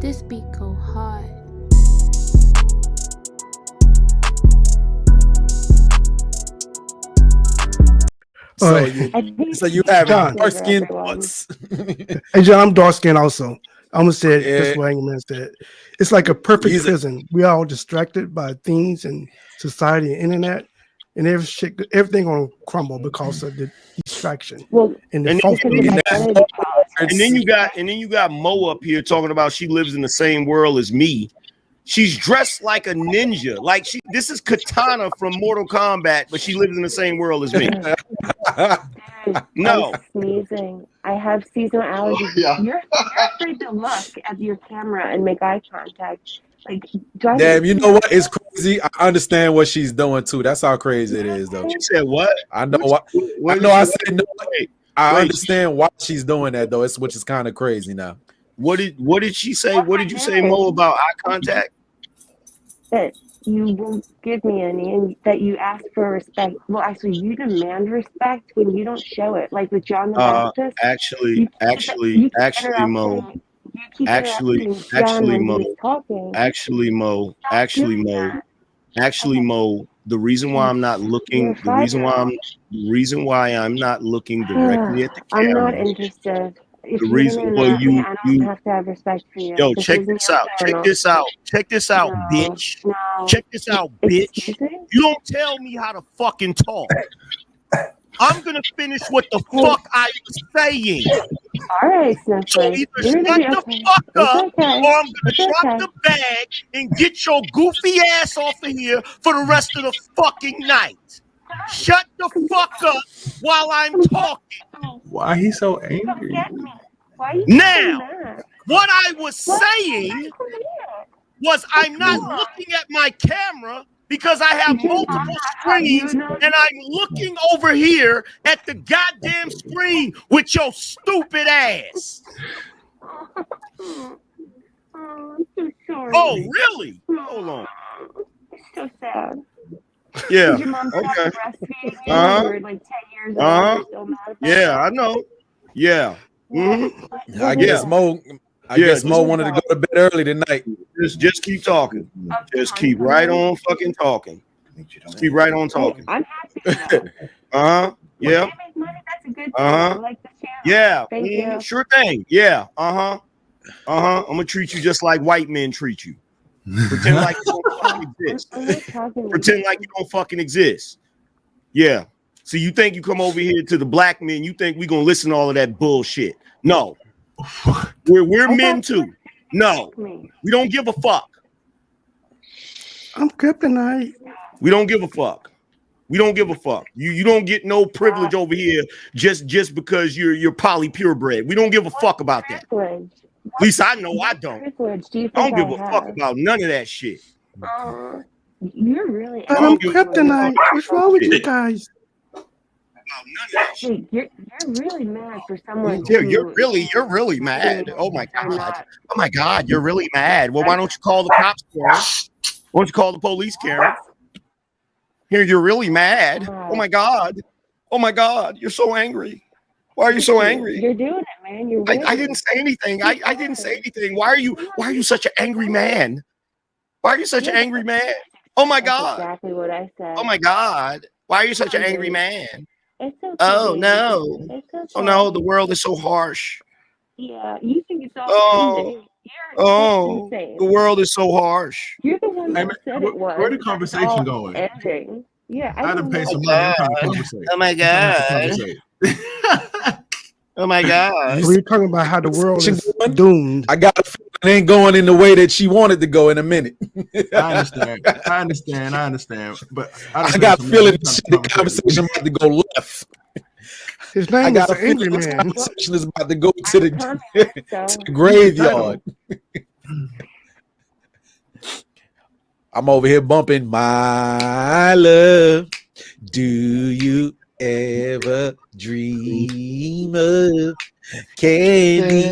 This beat go hard. So right. you have John. dark skin thoughts. Hey, John, I'm dark skinned also. I'm gonna say it Yeah. just what Angryman said. It's like a perfect He's a- prison. We are all distracted by things and society and internet, and everything gonna crumble because of the distraction Well, and the And false because of belief. identity And then politics. you got Mo up here talking about she lives in the same world as me. She's dressed like a ninja. Like this is Katana from Mortal Kombat, but she lives in the same world as me. Dude, No. I'm sneezing. I have seasonal allergies. Yeah. You're afraid to look at your camera and make eye contact. Like, drive Damn, you know what? It's crazy. I understand what she's doing too. That's how crazy it is, though. She said what? I know what. What I know. I said no. Wait, I wait. understand why she's doing that though. Which is kind of crazy now. What did she say? What did you say, Mo, about eye contact? that you won't give me any and that you ask for respect. Well, actually, you demand respect when you don't show it. Like with John the Baptist. Actually, Mo, Actually, Mo, the reason why I'm not looking, the reason why I'm not looking directly at the camera. I'm not interested. If The you reason why I don't have to have respect for you. Yo, check this out. Check this out, bitch. No. Check this out, bitch. Excuse me? You don't tell me how to fucking talk. I'm gonna finish what the fuck I was saying. All right, So Snowflake. either shut the fuck up, or I'm gonna drop the bag and get your goofy ass off of here for the rest of the fucking night. Shut the fuck up while I'm talking. Why he so angry? Why are you Now, that? what I was saying was I'm not looking at my camera because I have multiple screens and I'm looking over here at the goddamn screen with your stupid ass. Oh, I'm so sorry. Oh, really? Hold on. It's so sad. Yeah. Your mom stopped Okay. breastfeeding you Uh-huh. when you were like 10 years old. Uh-huh. You're still mad about Yeah, that? I know. Yeah. Mhm. I guess Mo. I guess Mo wanted to go to bed early tonight. Just keep talking. Just keep right on fucking talking. Just keep right on talking. I'm happy. Uh-huh. Yeah. When I make money, that's a good thing. Uh-huh. I like the channel. Yeah. Thank you. Sure thing. Yeah. Uh-huh. Uh-huh. I'm gonna treat you just like white men treat you. Pretend like you don't fucking exist. I'm not talking Pretend like you don't fucking exist. Yeah. So you think you come over here to the black men, you think we gonna listen to all of that bullshit. No. We're men too. No. We don't give a fuck. I'm kryptonite. We don't give a fuck. We don't give a fuck. You don't get no privilege over here just because you're poly purebred. We don't give a fuck about that. At least I know I don't. Privilege do you I think don't give a fuck have? about none of that shit. You're really. But I'm kryptonite. What's wrong with you guys? Hey, you're really mad for someone. You're really mad. Oh my god. Oh my god, you're really mad. Well, why don't you call the cops, Karen? Why don't you call the police, Karen? Here, you're really mad. Oh my god. Oh my god, you're so angry. Why are you so angry? You're doing it, man. You're I didn't say anything. I didn't say anything. Why are you such an angry man? Why are you such an angry man? Oh my god. Exactly what I said. Oh my god. Why are you such an angry man? It's okay. Oh no. It's okay. Oh no, the world is so harsh. Yeah, you think it's all Oh, easy. oh, insane. the world is so harsh. You're the one that said it was. Where the conversation all going? Ending. Yeah, I done paid some Oh money. I'm trying to conversate. Oh my I'm trying god. to conversate. Oh my god. We're talking about how the world is doomed. I got a feeling it ain't going in the way that she wanted to go in a minute. I understand. But I got a feeling the conversation about to go left. His I name got was a feeling Angry this Man. conversation is about to go to the, to the graveyard. I'm over here bumping my love. Do you ever dream of candy?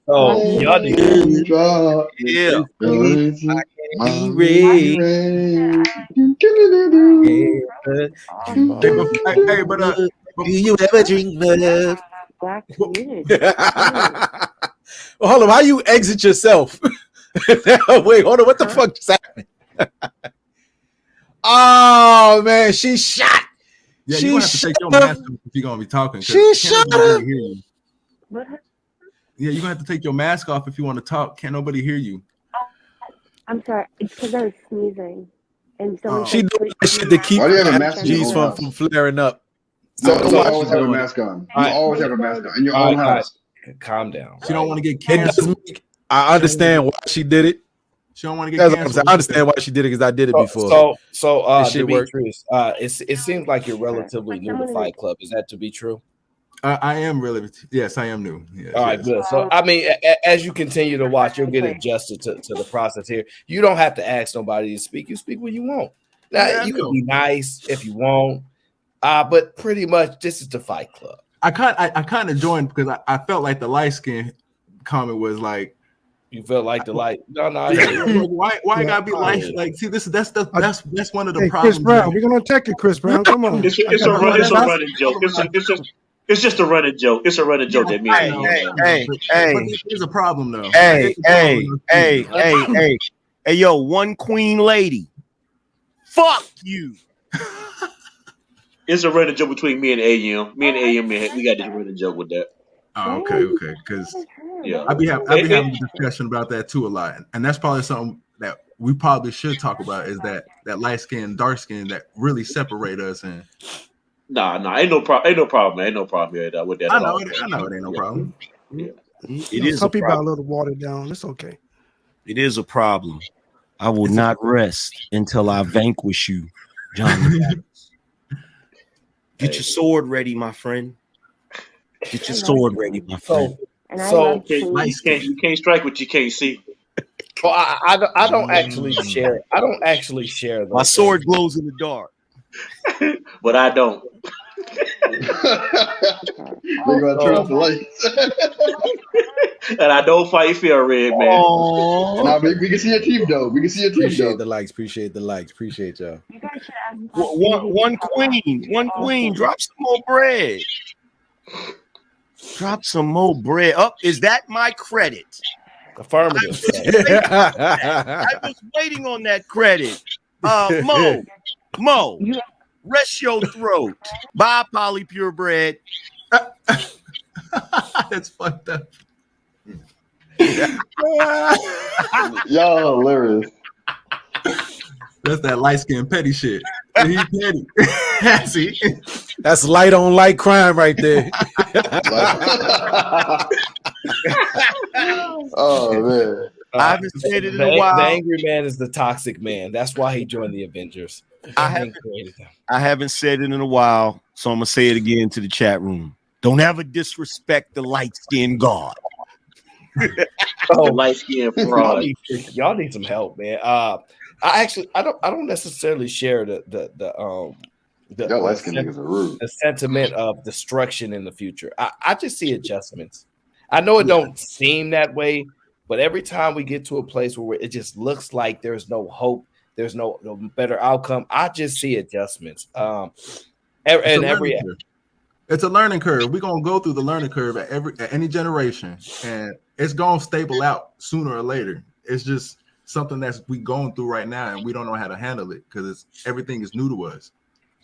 Oh, y'all did. Yeah. Hey, but do you ever dream of? Black community. Well, hold on, how you exit yourself? Wait, hold on, what the fuck just happened? Oh man, she shot. Yeah, She you're gonna have to take your shot mask him. off if you're gonna be talking. She Can't shot nobody really him. hear you. What? Yeah, you're gonna have to take your mask off if you want to talk. Can't nobody hear you. I'm sorry. It's because I was sneezing, and someone Oh. She said, doing "Please that shit to keep Why do you have a her mask in your allergies own from house? flaring up. You So also why always she have a doing it. mask on. You Alright. always have a mask on in your own house. Calm down. She don't want to get It does canceled. make, I understand why she did it. She don't want to get That's what I'm saying. canceled. I understand why she did it because I did it before. So This shit work. Demetrius, it seems like you're relatively new to Fight Club. Is that to be true? I am really. Yes, I am new. Yes, All right, yes. good. So, I mean, as you continue to watch, you'll get adjusted to the process here. You don't have to ask nobody to speak. You speak when you want. Now, Yeah, I you know. can be nice if you want, but pretty much this is the Fight Club. I kind of joined because I felt like the light skin comment was like, You feel like the light? No. why I gotta be light? Like, see, that's one of the Hey, problems. Chris Brown, that- we're gonna attack you, Chris Brown. Come on. It's a running joke. It's just a running joke. It's a running joke that me I and know, you. I know, hey, but hey. there's a problem though. Hey, It's a problem, though. hey, yo, one queen lady. Fuck you. It's a running joke between me and AM. Me and AM, we got this running joke with that. Oh, okay, because Yeah. I be having a discussion about that too a lot, and that's probably something that we probably should talk about is that light skin, dark skin that really separate us. And Nah, ain't no problem. Man. Ain't no problem here with that. I at know all. it ain't no problem. Yeah. It is a Some people are a problem. little watered down. It's okay. It is a problem. I will not rest until I vanquish you, John. Get your sword ready, my friend. Get your sword ready, my friend. And I So- love You can't strike what you can't see. Well, I don't actually share. I don't actually share those My sword things. glows in the dark. But I don't. They gonna turn off the lights. And I don't fight fair, red man. Nah, we can see your teeth though. We can see your teeth Appreciate though. the likes. Appreciate the likes. Appreciate y'all. You guys should ask One queen. Drop some more bread. Drop some more bread. Up, is that my credit? Affirmative. I was waiting on that credit. Mo, rest your throat. Bye, Polly Purebred. That's fucked up. Y'all hilarious. That's that light skin petty shit. He petty. See? That's light on light crime right there. Oh man. I haven't said it in The a while. angry man is the toxic man. That's why he joined the Avengers. I haven't said it in a while, so I'm gonna say it again to the chat room. Don't ever disrespect the light-skinned God. Light skin fraud. Y'all need some help, man. I don't necessarily share the Y'all light skinned niggas are rude. the sentiment of destruction in the future. I just see adjustments. I know it don't seem that way, but every time we get to a place where it just looks like there's no hope, there's no better outcome, I just see adjustments. It's a learning curve. We're gonna go through the learning curve at any generation, and it's gonna stable out sooner or later. It's just something that's we going through right now, and we don't know how to handle it because everything is new to us.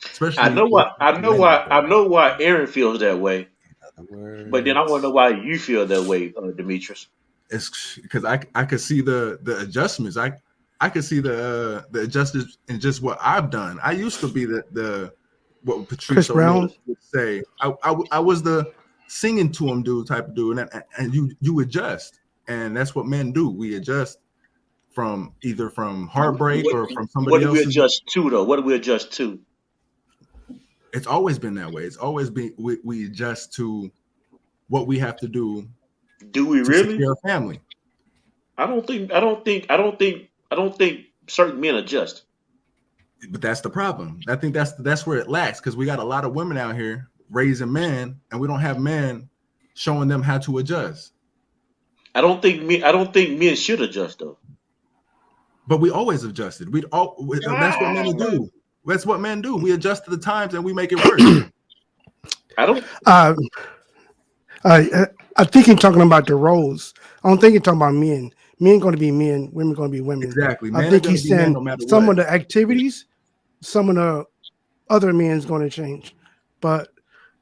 Especially, I know why Aaron feels that way. But then I want to know why you feel that way, Demetrius. It's because I could see the adjustments. I could see the adjustments in just what I've done. I used to be the what Patrice O'Neal would say. I was the singing to him dude type of dude, and you adjust, and that's what men do. We adjust from either from heartbreak or from somebody else. What do we adjust to though? What do we adjust to? It's always been that way. It's always been we adjust to what we have to do. Do we really? Secure a family. I don't think certain men adjust. But that's the problem. I think that's where it lacks because we got a lot of women out here raising men, and we don't have men showing them how to adjust. I don't think men should adjust though. But we always adjusted. That's what men do. That's what men do. We adjust to the times and we make it work. I don't. I think he's talking about the roles. I don't think you're talking about men. Men going to be men, women going to be women. Exactly. I Men think are gonna he's be men saying no matter some what. of the activities, some of the other men's going to change, but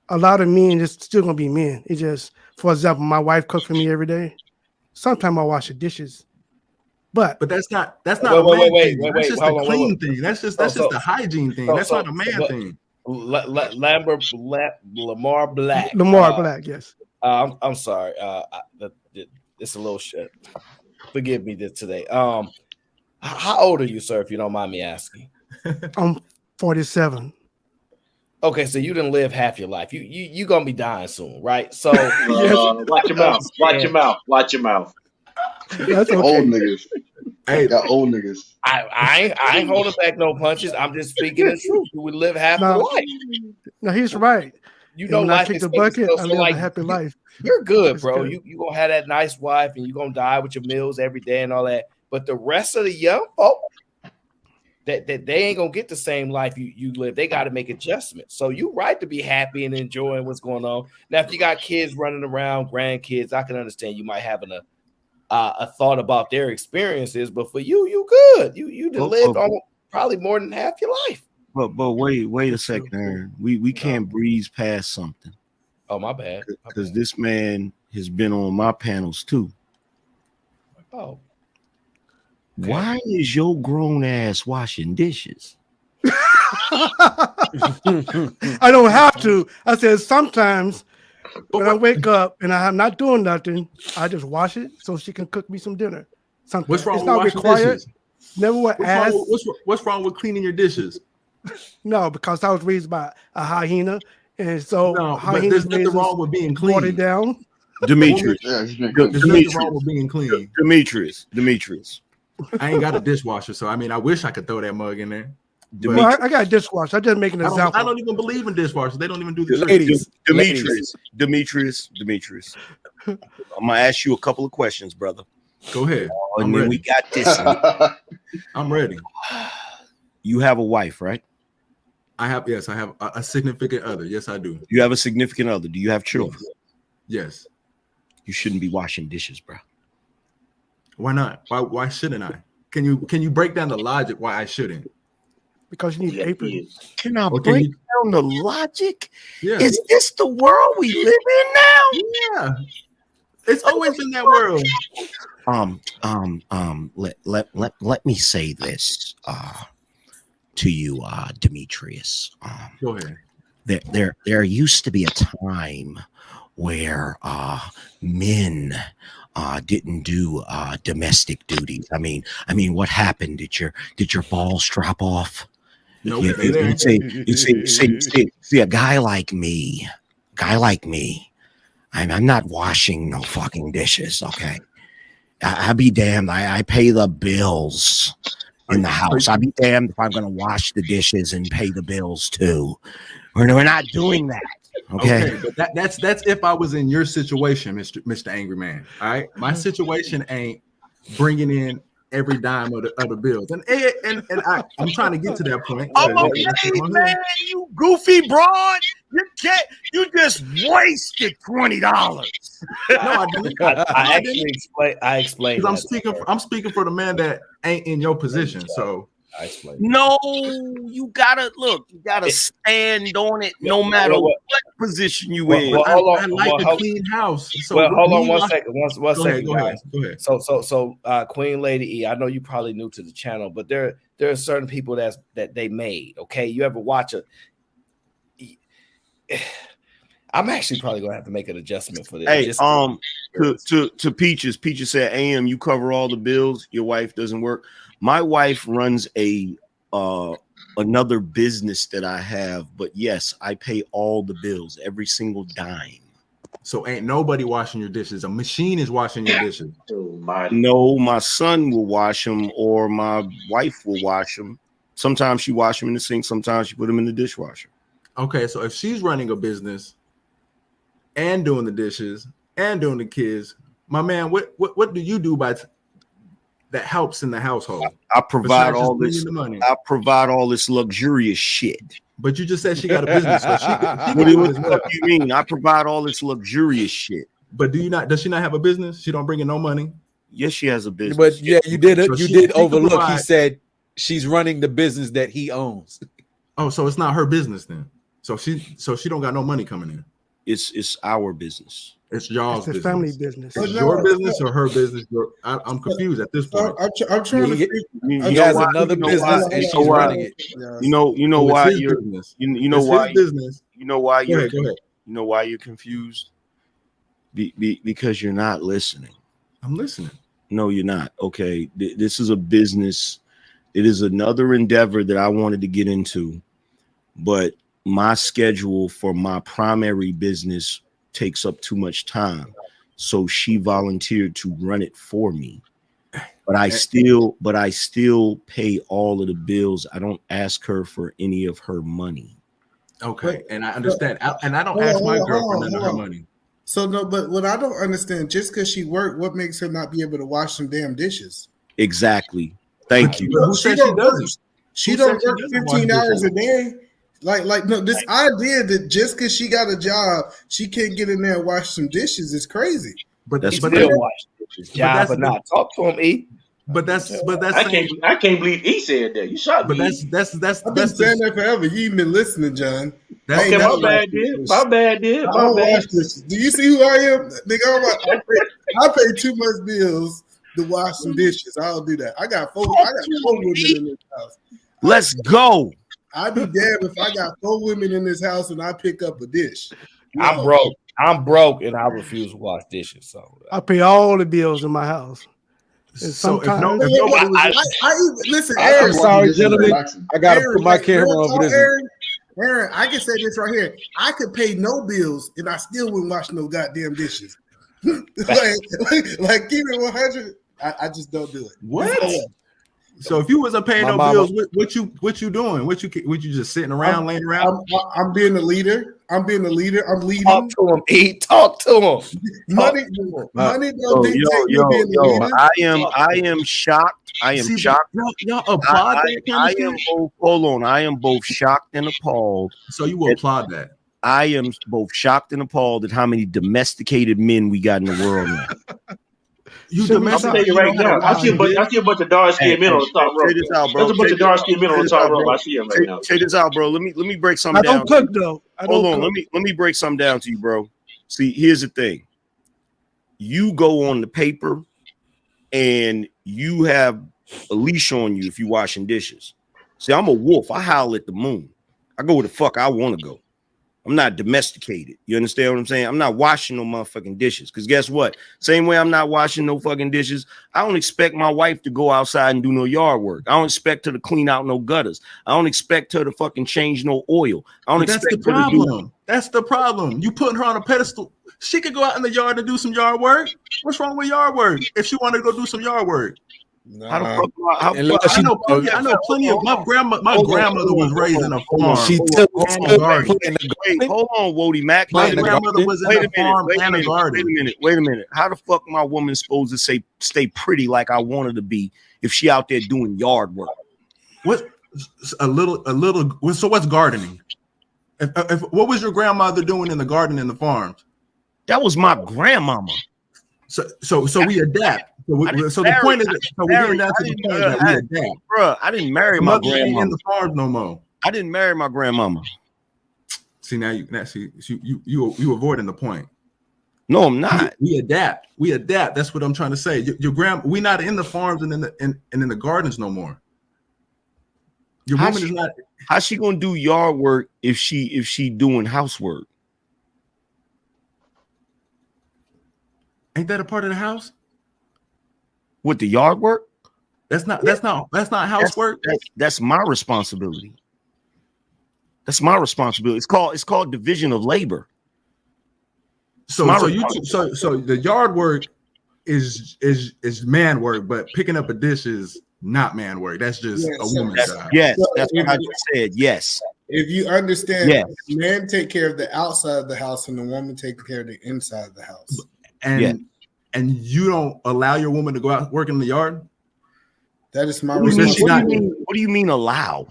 a lot of men is still going to be men. It's just, for example, my wife cooks for me every day. Sometimes I wash the dishes, but that's not a Wait, man wait, wait, thing. wait, That's wait. just a Hold on, clean wait. thing. That's just So, a hygiene thing. so, That's not a man but thing. Lamar Black. Lamar Black, yes. I'm sorry. It's a little shit. Forgive me this today. How old are you, sir? If you don't mind me asking. I'm 47. Okay, so you didn't live half your life. You gonna be dying soon, right? So watch your mouth. Watch your mouth. Watch your mouth. That's okay. Old niggas. Hey, Got old niggas. I ain't holding back no punches. I'm just speaking the truth. You would live half the life. No, he's right. You And know, when I life kick the expectancy. bucket, I So live like, a happy life. You're good, It's bro. good. You gonna have that nice wife, and you gonna die with your meals every day and all that. But the rest of the young folk, that they ain't gonna get the same life you live. They got to make adjustments. So you right to be happy and enjoying what's going on. Now, if you got kids running around, grandkids, I can understand you might have a thought about their experiences. But for you good. You lived almost probably more than half your life. But wait a second, Aaron. We can't breeze past something. Oh, my bad. Because this man has been on my panels too. Oh. Okay. Why is your grown ass washing dishes? I don't have to. I said sometimes when I wake up and I'm not doing nothing, I just wash it so she can cook me some dinner. Sometimes. What's wrong it's with not washing required. dishes? Never would ask. What's wrong with cleaning your dishes? No, because I was raised by a hyena, and so but there's nothing wrong with being clean. Watered down. Demetrius. There's nothing wrong with being clean. Demetrius. I ain't got a dishwasher, so I mean, I wish I could throw that mug in there. Well, I got a dishwasher. I just make an example. I don't even believe in dishwashers. They don't even do the Demetrius. I'm gonna ask you a couple of questions, brother. Go ahead. And then we got this. I'm ready. You have a wife, right? I have a significant other. Yes, I do. You have a significant other. Do you have children? Yes. You shouldn't be washing dishes, bro. Why not? Why shouldn't I? Can you break down the logic why I shouldn't? Because you need apron. Can I break down the logic? Yeah. Is this the world we live in now? Yeah. It's always been that world. Let me say this to you, Demetrius. Go ahead. There used to be a time where men didn't do domestic duties. I mean, what happened? Did your balls drop off? Nope. You see, a guy like me, I'm not washing no fucking dishes. Okay, I be damned. I pay the bills in the house. I be damned if I'm gonna wash the dishes and pay the bills too. We're not doing that. Okay, but that's if I was in your situation, Mr. Angry Man. All right, my situation ain't bringing in every dime of the bills, and I'm trying to get to that point. I'm okay, man. You goofy broad. You just wasted $20. No, I didn't. I explained. I'm speaking for the man that ain't in your position. So I explained. No, you gotta stand on it no matter what position you in. I like a clean house. So hold on one second. One second, go guys. ahead. So Queen Lady E, I know you're probably new to the channel, but there are certain people that they made. Okay, you ever watch a? I'm actually probably gonna have to make an adjustment for this. Hey, to Peaches. Peaches said, "Am you cover all the bills? Your wife doesn't work." My wife runs another business that I have, but yes, I pay all the bills, every single dime. So ain't nobody washing your dishes. A machine is washing your dishes. No, my son will wash them, or my wife will wash them. Sometimes she wash them in the sink. Sometimes she put them in the dishwasher. Okay, so if she's running a business and doing the dishes and doing the kids, my man, what do you do that helps in the household? I provide all this money. I provide all this luxurious shit. But you just said she got a business. So she what do you mean? I provide all this luxurious shit. But does she not have a business? She don't bring in no money. Yes, she has a business. But yeah, you did So you she did can overlook. provide- He said she's running the business that he owns. Oh, so it's not her business then. So she don't got no money coming in. It's our business. It's y'all's It's a business. family business. It's your business or her business? I'm confused at this point. I'm trying to He figure. has another business and she's running it. You know So it's why his you're business. you know It's why his business. you know why Go you're ahead, go ahead. you know why you're confused? Because you're not listening. I'm listening. No, you're not. Okay, this is a business. It is another endeavor that I wanted to get into, but my schedule for my primary business takes up too much time. So she volunteered to run it for me. But I still pay all of the bills. I don't ask her for any of her money. Okay, and I understand. And I don't ask my girlfriend none of her money. So no, but what I don't understand, just because she worked, what makes her not be able to wash some damn dishes? Exactly. Thank you. But who said she doesn't? She don't work 15 hours a day. Like no, this idea that just because she got a job, she can't get in there and wash some dishes is crazy. But He still wash dishes, job or not. Talk to him, E. But that's I can't believe he said that. You shot me. But that's I've been saying that forever. You ain't been listening, John. Okay, my bad, dude. My bad, dude. I My don't bad. wash dishes. Do you see who I am? Nigga, I pay too much bills to wash some dishes. I don't do that. I got four women in this house. Let's go. I'd be damned if I got 4 women in this house and I pick up a dish. I'm broke. I'm broke and I refuse to wash dishes. So I pay all the bills in my house. And So sometimes Listen, I'm Aaron. sorry, gentlemen. I gotta Aaron, put my like, camera real on for talk, this. Aaron, I can say this right here. I could pay no bills and I still wouldn't wash no goddamn dishes. like keep it 100. I just don't do it. What? So if you wasn't paying My no mama- bills, what you doing? What you just sitting around, laying around? I'm being the leader. I'm being the leader. I'm leading. talk to him, E. Talk to him. Money don't dictate you being the leader. I am shocked. I am shocked. Y'all applaud that kind I of am shit? both. Hold on. I am both shocked and appalled. So you will applaud that? I am both shocked and appalled at how many domesticated men we got in the world now. You Should I'm telling you right now. I see a bunch of dark skinned men on the top row. Check this out, bro. There's a bunch of dark skinned men on the top row. I see them right now. Check this out, bro. Let me break I something don't down. cook though. Hold on. Let me break something down to you, bro. See, here's the thing. You go on the paper and you have a leash on you if you washing dishes. See, I'm a wolf. I howl at the moon. I go where the fuck I want to go. I'm not domesticated. You understand what I'm saying? I'm not washing no motherfucking dishes. Because guess what? Same way I'm not washing no fucking dishes, I don't expect my wife to go outside and do no yard work. I don't expect her to clean out no gutters. I don't expect her to fucking change no oil. I don't expect That's the her to do. problem. That's the problem. You putting her on a pedestal. She could go out in the yard and do some yard work. What's wrong with yard work? If she wanted to go do some yard work. How the fuck? How, I know plenty of my grandmother was raised in a farm. She took Wait, hold on, Wody Mac. My grandmother was in a farm and a garden. Wait a minute. How the fuck my woman supposed to stay pretty like I want her to be if she out there doing yard work? What a little. So what's gardening? If what was your grandmother doing in the garden and the farms? That was my grandmama. So we adapt. So the point is, so we're getting down to the point that we adapt. Bro, I didn't marry my grandmama. In the farms no more. I didn't marry my grandmama. See you avoiding the point. No, I'm not. We adapt. We adapt. That's what I'm trying to say. Your grandma, we not in the farms and in the gardens no more. Your woman is not. How's she gonna do yard work if she doing housework? Ain't that a part of the house? With the yard work? That's not housework. That's my responsibility. That's my responsibility. It's called division of labor. So the yard work is man work, but picking up a dish is not man work. That's just a woman's job. Yes, that's what I just said. Yes. If you understand, men take care of the outside of the house and the woman takes care of the inside of the house. And you don't allow your woman to go out work in the yard? That is my What responsibility. do you mean allow?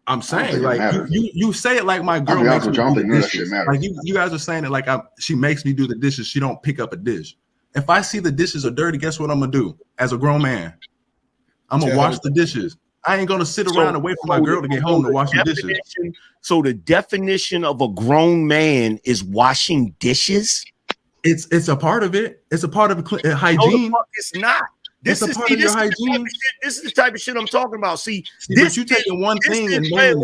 I'm saying, like, you say it like my girl makes me do the dishes. Like you guys are saying it like she makes me do the dishes. She don't pick up a dish. If I see the dishes are dirty, guess what I'm gonna do? As a grown man, I'm gonna wash the dishes. I ain't gonna sit around and wait for my girl to get home to wash the dishes. So the definition of a grown man is washing dishes. It's a part of it. It's a part of hygiene. No, it's not. This is part of your hygiene. This is the type of shit I'm talking about. See this you taking one thing and wait.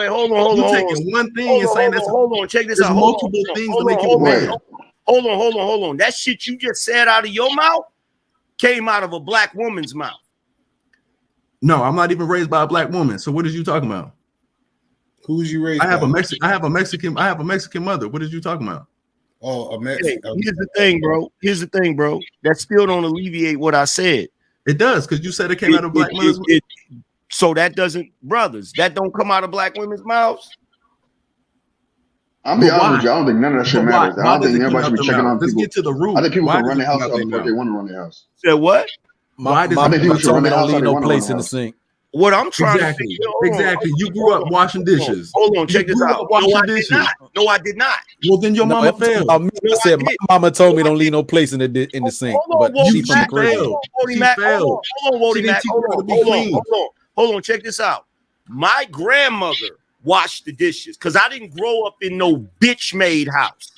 Hold on. You taking one thing and saying that's hold on. Check this out. Multiple things to make you a man. Hold on. That shit you just said out of your mouth came out of a black woman's mouth. No, I'm not even raised by a black woman. So what is you talking about? Who's you raised? I have a Mexican mother. What is you talking about? Oh, a Mexican. Here's the thing, bro. That still don't alleviate what I said. It does, because you said it came out of black women's mouths. So that doesn't, brothers, that don't come out of black women's mouths. I'm be honest with you. I don't think none of that shit matters. I don't think everybody should be checking on people. Let's get to the root. I think people can run their house out if they want to run their house. Said what? I think people should run their house. Leave no place in the sink. What I'm trying to say, exactly. You grew up washing dishes. Hold on, check this out. No, I did not. Well, then your mama failed. I said my mama told me don't leave no place in the sink, but she from the crib. She failed. Hold on. Check this out. My grandmother washed the dishes because I didn't grow up in no bitch-made house.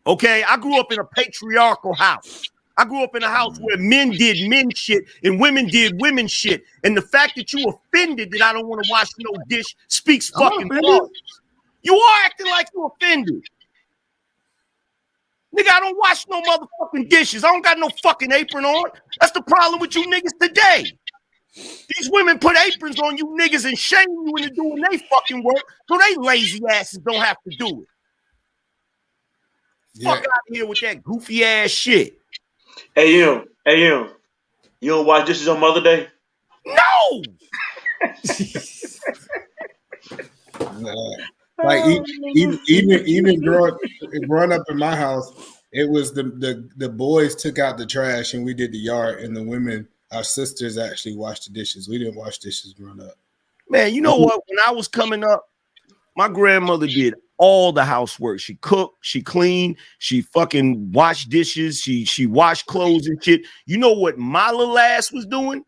Okay, I grew up in a patriarchal house. I grew up in a house where men did men shit and women did women shit. And the fact that you offended that I don't want to wash no dish speaks fucking volumes. You are acting like you offended. Nigga, I don't wash no motherfucking dishes. I don't got no fucking apron on. That's the problem with you niggas today. These women put aprons on you niggas and shame you into doing their fucking work so they lazy asses don't have to do it. Yeah. Fuck out of here with that goofy ass shit. Hey, you don't wash dishes on Mother's Day? No! Like even growing up in my house, it was the boys took out the trash and we did the yard, and the women, our sisters, actually washed the dishes. We didn't wash dishes growing up. Man, you know what? When I was coming up, my grandmother did all the housework. She cooked, she cleaned, she fucking washed dishes, she washed clothes and shit. You know what my little ass was doing?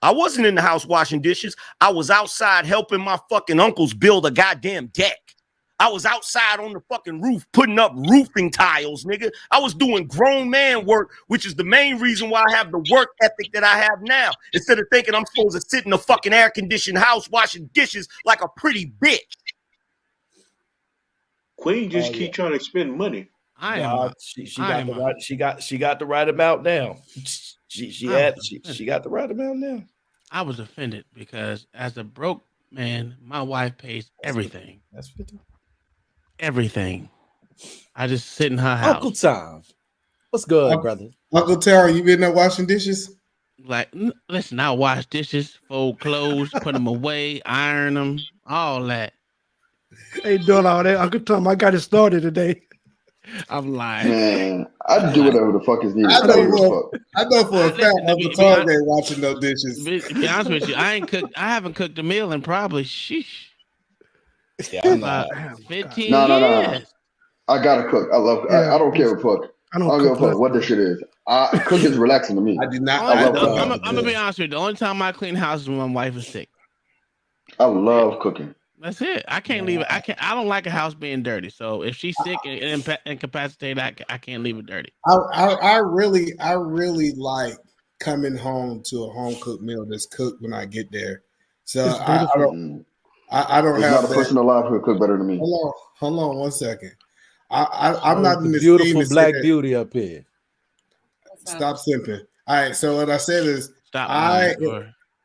I wasn't in the house washing dishes. I was outside helping my fucking uncles build a goddamn deck. I was outside on the fucking roof putting up roofing tiles, nigga. I was doing grown man work, which is the main reason why I have the work ethic that I have now. Instead of thinking I'm supposed to sit in a fucking air-conditioned house washing dishes like a pretty bitch. Queen just keep trying to spend money. She got the right amount now. She got the right amount now. I was offended because as a broke man, my wife pays everything. That's 50. Everything. I just sit in her house. Uncle Tom, what's good, brother? Uncle Tom, you been there washing dishes? Like, listen, I wash dishes, fold clothes, put them away, iron them, all that. Ain't doing all that, Uncle Tom. I got it started today. I'm lying. Man, I do whatever the fuck is needed. I know for a fact Uncle Tom ain't watching no dishes. To be honest with you, I haven't cooked a meal in probably 15 years. No. I gotta cook. I love. I don't care what fuck. I don't give a fuck what this shit is. Cook is relaxing to me. I do not. I'm gonna be honest with you. The only time I clean house is when my wife is sick. I love cooking. That's it. I can't leave it. I don't like a house being dirty. So if she's sick and incapacitated, I can't leave it dirty. I really like coming home to a home cooked meal that's cooked when I get there. So I don't There's have not a person alive who could cook better than me. Hold on 1 second. I'm not in this beautiful black beauty up here. Stop simping. All right. So what I said is, I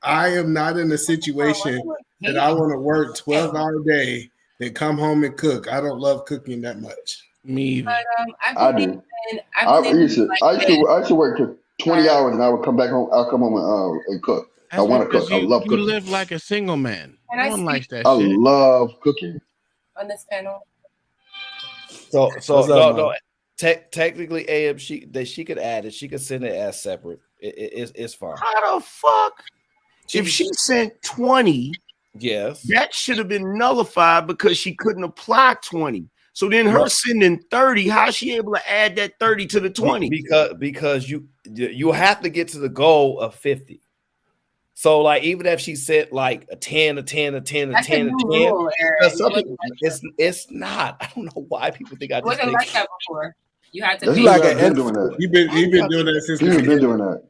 am not in a situation that I want to work 12-hour day, then come home and cook. I don't love cooking that much. Me either. I do. I used to work 20 hours and I would come back home. I'll come home and cook. I want to cook. I love cooking. You live like a single man. No one likes that shit. I love cooking. On this panel. So technically, AM, she could add it. She could send it as separate. It's fine. How the fuck? If she sent 20 Yes. That should have been nullified because she couldn't apply 20. So then her sending 30, how's she able to add that 30 to the 20? Because you have to get to the goal of 50. So like even if she said like a 10, a 10, a 10, a 10, a 10, it's not. I don't know why people think I just wasn't like that before. You had to. That's pay. like been doing that. You've been doing that since. He's been doing that.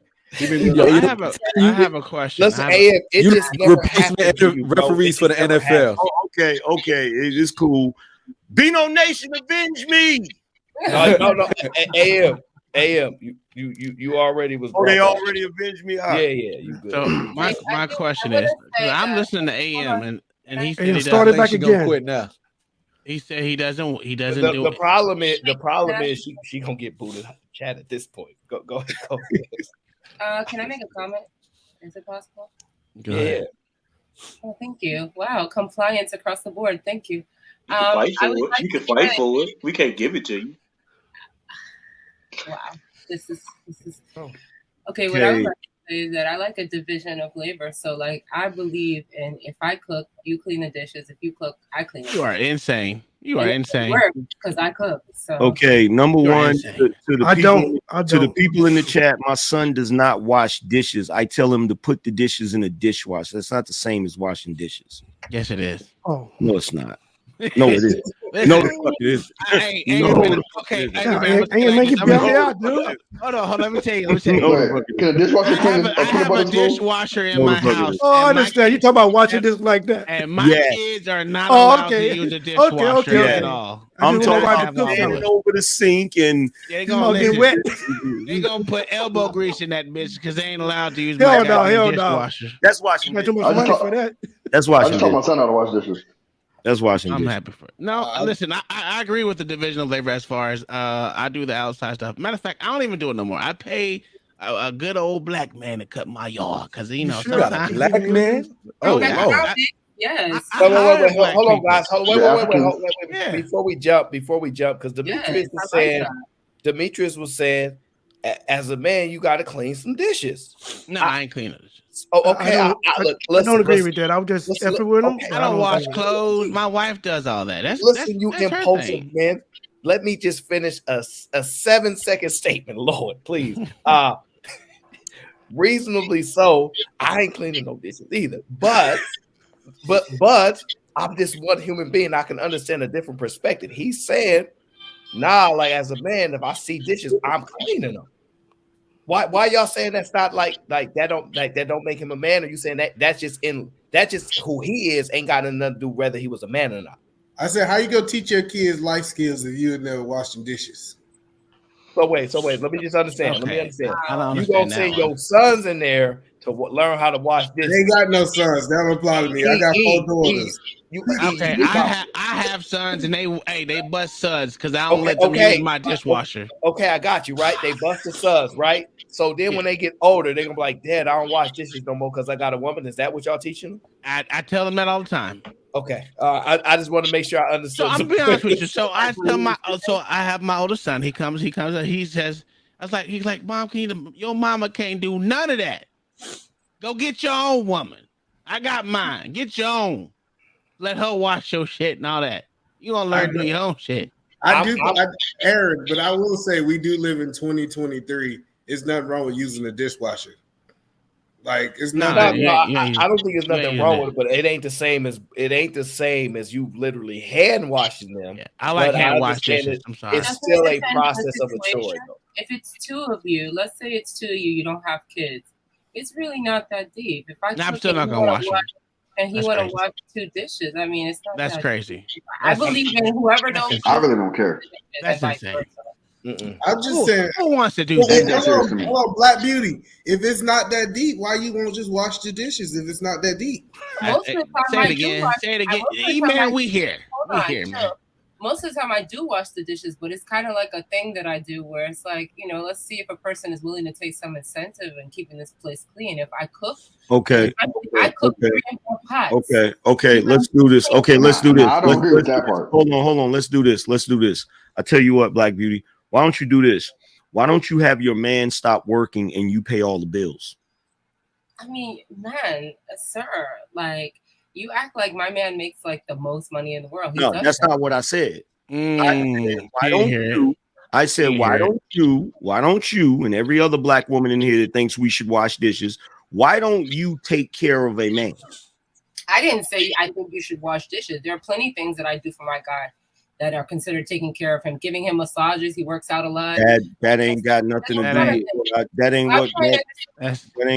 I have a question. Listen, it just never happened. Referees for the NFL. Oh, okay, it's cool. Bino Nation, avenge me. No. AM. You already was. Oh, they already avenged me. Yeah, you good. So my question is, I'm listening to AM and he said he started back again. Quit now. He said he doesn't do the problem is she gonna get booted out of the chat at this point. Go ahead. Can I make a comment? Is it possible? Go ahead. Oh, thank you. Wow, compliance across the board. Thank you. You can fight for it. You can fight for it. We can't give it to you. Wow, this is okay. What I would like to say is that I like a division of labor. So, like, I believe in if I cook, you clean the dishes. If you cook, I clean. You are insane. You are insane. Because I cook. So okay, number one to the people in the chat. My son does not wash dishes. I tell him to put the dishes in a dishwasher. That's not the same as washing dishes. Yes, it is. Oh no, it's not. No, it is. No, it is. Okay, hold on. Let me tell you. Can a dishwasher clean I have a dishwasher in my house. Oh, I understand. You talking about watching this like that? And my kids are not allowed to use a dishwasher at all. I'm talking about standing over the sink and they're gonna get wet. They gonna put elbow grease in that bitch because they ain't allowed to use hell my no. dishwasher. That's washing. Too much money for that. That's washing. I just taught my son how to wash dishes. That's washing. I'm happy for it. No, listen, I agree with the division of labor as far as I do the outside stuff. Matter of fact, I don't even do it no more. I pay a good old black man to cut my yard because you know sometimes a black man. Oh, yes. Wait, hold on, guys. Wait. Before we jump, because Demetrius was saying, as a man, you got to clean some dishes. No, I ain't cleaning dishes. Oh, okay. I don't agree with that. I would just effort with them. I don't wash clothes. My wife does all that. That's impulsive man. Let me just finish a 7-second statement, Lord, please. Reasonably so. I ain't cleaning no dishes either, but I'm just one human being. I can understand a different perspective. He's saying, nah, like as a man, if I see dishes, I'm cleaning them. Why y'all saying that's not like that don't make him a man? Or you saying that's just who he is, ain't got nothing to do whether he was a man or not? I said, how you gonna teach your kids life skills if you never washing dishes? So wait, let me just understand. Okay. Let me understand. You gonna send your sons in there to learn how to wash dishes? They ain't got no sons. That don't apply to me. I got 4 daughters. I have sons and they bust suds because I don't let them use my dishwasher. Okay, I got you right. They bust the suds, right? So then when they get older, they're gonna be like, Dad, I don't wash dishes no more because I got a woman. Is that what y'all teaching them? I tell them that all the time. Okay, I just want to make sure I understood. So I'm gonna be honest with you. So I have my oldest son. He comes. He says, he's like, Mom, your mama can't do none of that. Go get your own woman. I got mine. Get your own. Let her wash your shit and all that. You gonna learn to do your own shit. Aaron, but I will say we do live in 2023. There's nothing wrong with using a dishwasher. Like it's not. I don't think there's nothing wrong with it, but it ain't the same as you literally hand washing them. Yeah, I like hand wash dishes. I'm sorry. It's still a process of a chore. If it's 2 of you, let's say it's 2 of you, you don't have kids. It's really not that deep. If I'm still not gonna wash them. And he want to wash 2 dishes. I mean, it's not. That's crazy. I believe in whoever knows. I really don't care. That's insane. I'm just saying. Who wants to do that? Hello, Black Beauty. If it's not that deep, why you won't just wash the dishes? If it's not that deep, most of the time say it again. Man, we here. We here, man. Most of the time I do wash the dishes, but it's kind of like a thing that I do where it's like, let's see if a person is willing to take some incentive in keeping this place clean. If I cook, I cook 3 and 4 pots. Okay, let's do this. Let's do this. I don't agree with that part. Hold on. Let's do this. I tell you what, Black Beauty, why don't you do this? Why don't you have your man stop working and you pay all the bills? I mean, man, sir, like, You act like my man makes like the most money in the world. He No, doesn't. that's not what I said. I said, why don't you and every other black woman in here that thinks we should wash dishes, why don't you take care of a man? I didn't say I think you should wash dishes. There are plenty of things that I do for my guy that are considered taking care of him, giving him massages. He works out a lot. That ain't got nothing to do with that ain't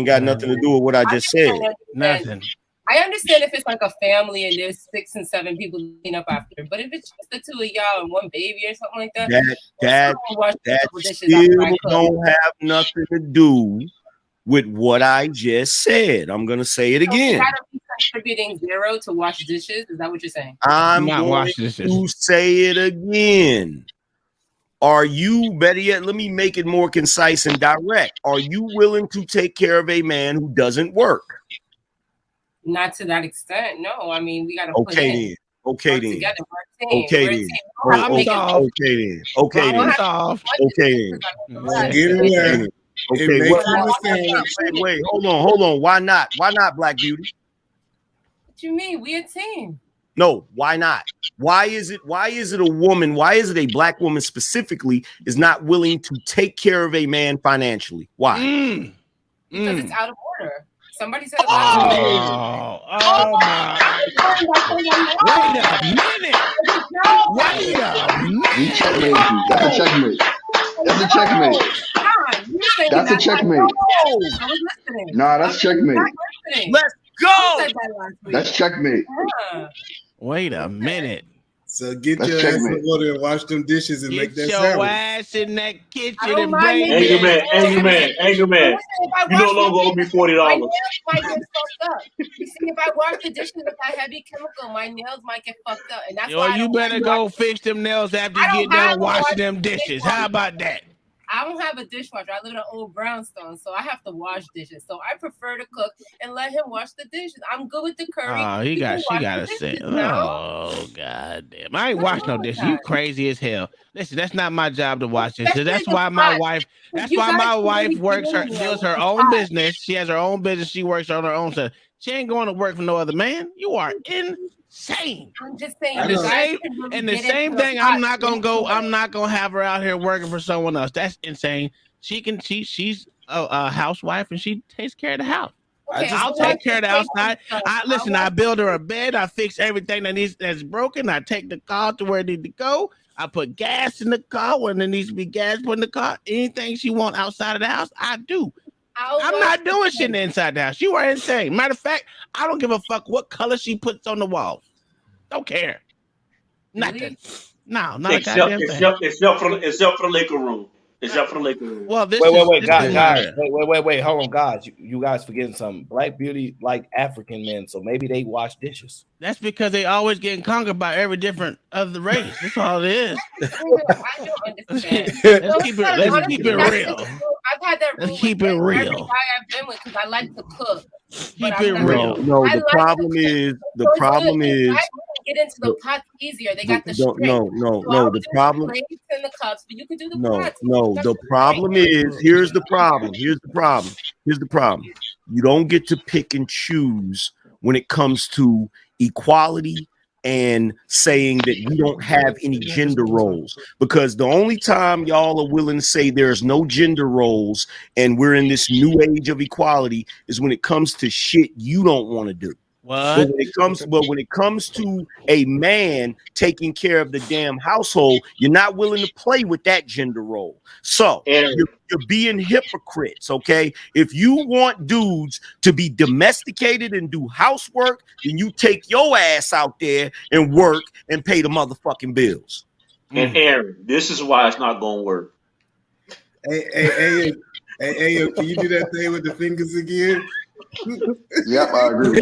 got nothing to do with what I just said. Nothing. I understand if it's like a family and there's 6 and 7 people clean up after, but if it's just the two of y'all and one baby or something like that, that still don't have nothing to do with what I just said. I'm gonna say it again. You gotta be contributing 0 to wash dishes. Is that what you're saying? I'm going to say it again. Are you, better yet, let me make it more concise and direct. Are you willing to take care of a man who doesn't work? Not to that extent. No, I mean we gotta Okay put in. Okay then. Together, Okay then. Okay then. Okay then. Wait, hold on. Why not? Why not, Black Beauty? What you mean? We a team. No, why not? Why is it a woman? Why is it a black woman specifically is not willing to take care of a man financially? Why? Because it's out of order. Somebody said. Oh my! Wait a minute! Wait a minute! Checkmate. That's a checkmate. That's a checkmate. That's a checkmate. I was listening. Nah, that's checkmate. Let's go. That's checkmate. Wait a minute. So get your ass in order and wash them dishes and make that sandwich. Get your ass in that kitchen and bring me Angryman. You no longer owe me $40. My nails might get fucked up. You see, if I wash the dishes with that heavy chemical, my nails might get fucked up, and that's why you better go fix them nails after you get done washing them dishes. How about that? I don't have a dishwasher. I live in an old brownstone, so I have to wash dishes. So I prefer to cook and let him wash the dishes. I'm good with the curry. Oh, she got to say. Oh, goddamn. I ain't wash no dishes. You crazy as hell. Listen, that's not my job to wash dishes. That's why my wife does her own business. She has her own business. She works on her own stuff. She ain't going to work for no other man. You are insane. I'm just saying. The same thing. I'm not gonna have her out here working for someone else. That's insane. She's a housewife and she takes care of the house. Okay, I'll take care of the outside. I build her a bed. I fix everything that's broken. I take the car to where it needs to go. I put gas in the car when there needs to be gas put in the car. Anything she wants outside of the house, I do. I'm not doing shit inside the house. You are insane. Matter of fact, I don't give a fuck what color she puts on the walls. Don't care. Nothing. No, not except for the liquor room. Except for the liquor room. Well, wait, guys. Wait, hold on, guys. You guys forgetting something. Black Beauty like African men, so maybe they wash dishes. That's because they always getting conquered by every different of the race. That's all it is. I don't understand. Let's keep it real. I've had that rule. Let's keep it real. Every guy I've been with, because I like to cook. Keep it real. No, the problem is I get into the pots easier. They got the string. No. The problem. In the cups, but you can do the pots. No. The problem is here's the problem. You don't get to pick and choose when it comes to equality and saying that we don't have any gender roles, because the only time y'all are willing to say there's no gender roles and we're in this new age of equality is when it comes to shit you don't want to do. What? But when it comes to a man taking care of the damn household, you're not willing to play with that gender role. So you're being hypocrites, okay? If you want dudes to be domesticated and do housework, then you take your ass out there and work and pay the motherfucking bills. And Aaron, this is why it's not going to work. Hey, can you do that thing with the fingers again? Yep, I agree.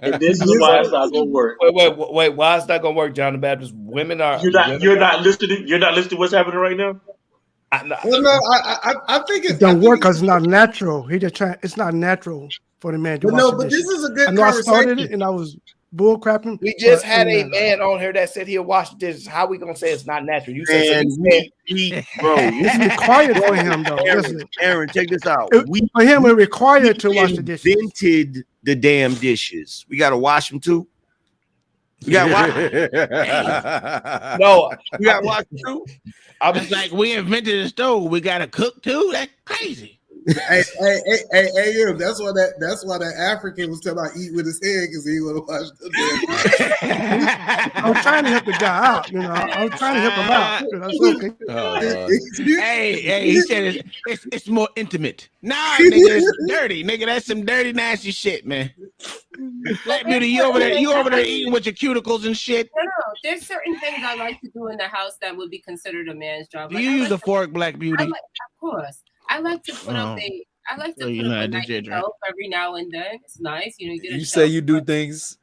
And this is why it's not gonna work. Wait, why is that gonna work, John the Baptist? Women are you're not listening. You're not listening to what's happening right now. I think it don't work because it's not natural. It's not natural for the man to wash but dishes. This is a good conversation. I started it and I was bull crapping. We just had a man on here that said he'll wash dishes. How we gonna say it's not natural? You said bro, it's required for him though. Aaron, check this out. For him, it's required to wash the dishes. Invented the damn dishes? We got to wash them too. We got to wash. No, we got to wash them too. It's like we invented a stove. We got to cook too. That's crazy. Hey, that's why that African was talking about eat with his head because he would have watched the I was trying to help the guy out, I was trying to help him out. That's okay. Hey, he said it's more intimate. Nah, nigga, it's dirty, nigga. That's some dirty, nasty shit, man. Black Beauty, you over there eating with your cuticles and shit. No, there's certain things I like to do in the house that would be considered a man's job. Do you use a fork, Black Beauty? Of course. I like to put up a nice shelf every now and then. It's nice, you get. You say you do things